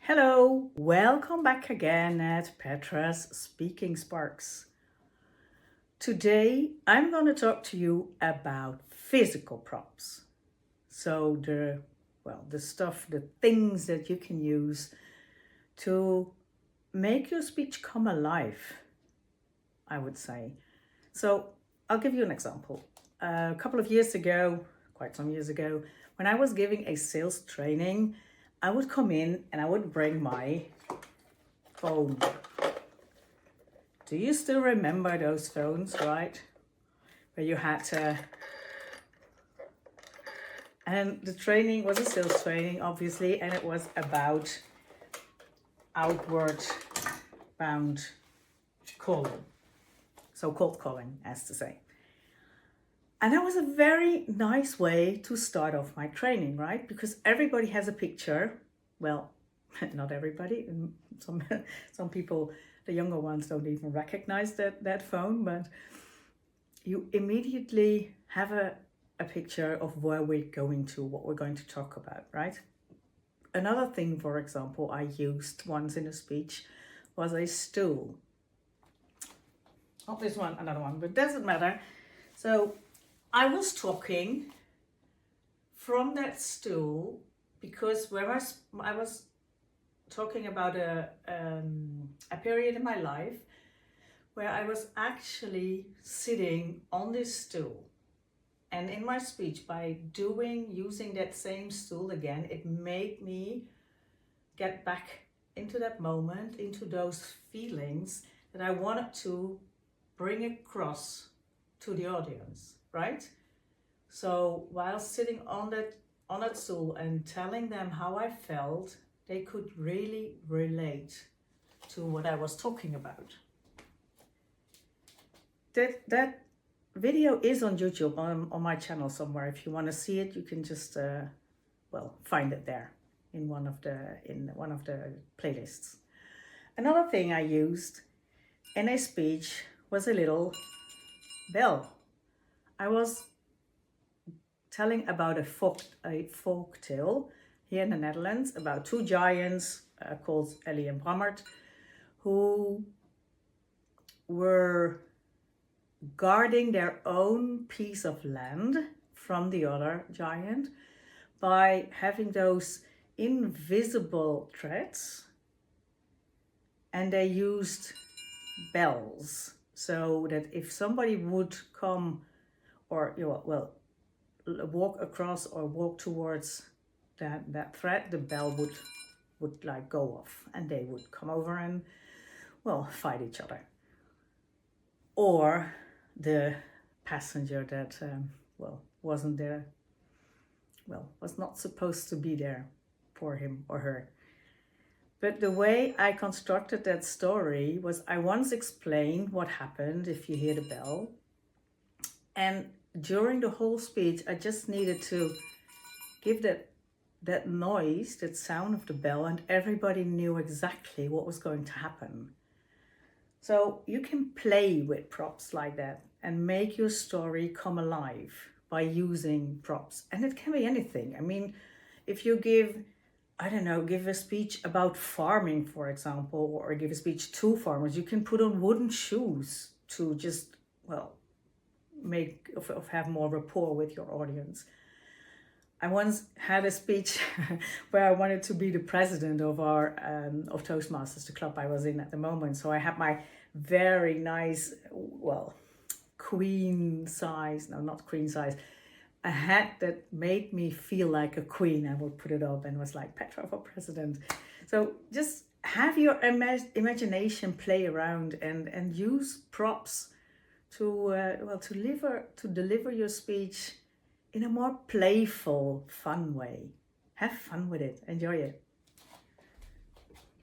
Hello, welcome back again at Petra's Speaking Sparks. Today I'm going to talk to you about physical props. So the stuff, the things that you can use to make your speech come alive, I would say. So I'll give you an example. A couple of years ago, quite some years ago, when I was giving a sales training, I would come in and I would bring my phone. Do you still remember those phones, right? Where you had to... And the training was a sales training, obviously, and it was about outward bound calling. So cold calling, as to say. And that was a very nice way to start off my training, right? Because everybody has a picture. Well, not everybody. Some people, the younger ones, don't even recognize that phone, but you immediately have a picture of where we're going to, what we're going to talk about, right? Another thing, for example, I used once in a speech was a stool. Not this one, another one, but it doesn't matter. So I was talking from that stool because where I was talking about a period in my life where I was actually sitting on this stool. And in my speech, by using that same stool again, it made me get back into that moment, into those feelings that I wanted to bring across to the audience, right? So while sitting on that stool and telling them how I felt, they could really relate to what I was talking about. That video is on YouTube on my channel somewhere. If you want to see it, you can just find it there in one of the playlists. Another thing I used in a speech was a little bell. I was telling about a folk tale here in the Netherlands about two giants called Ellie and Brammert, who were guarding their own piece of land from the other giant by having those invisible threads, and they used bells so that if somebody would come or walk across or walk towards that thread, the bell would like go off and they would come over and fight each other. Or the passenger that wasn't there, was not supposed to be there for him or her. But the way I constructed that story was I once explained what happened if you hear the bell. And during the whole speech, I just needed to give that noise, that sound of the bell, and everybody knew exactly what was going to happen. So you can play with props like that and make your story come alive by using props. And it can be anything. I mean, if you give a speech about farming, for example, or give a speech to farmers, you can put on wooden shoes to just, have more rapport with your audience. I once had a speech where I wanted to be the president of our of Toastmasters, the club I was in at the moment. So I had my very nice, queen size, no, not queen size, a hat that made me feel like a queen. I would put it up and was like, Petra for president. So just have your imagination play around and use props to deliver your speech in a more playful, fun way. Have fun with it. Enjoy it.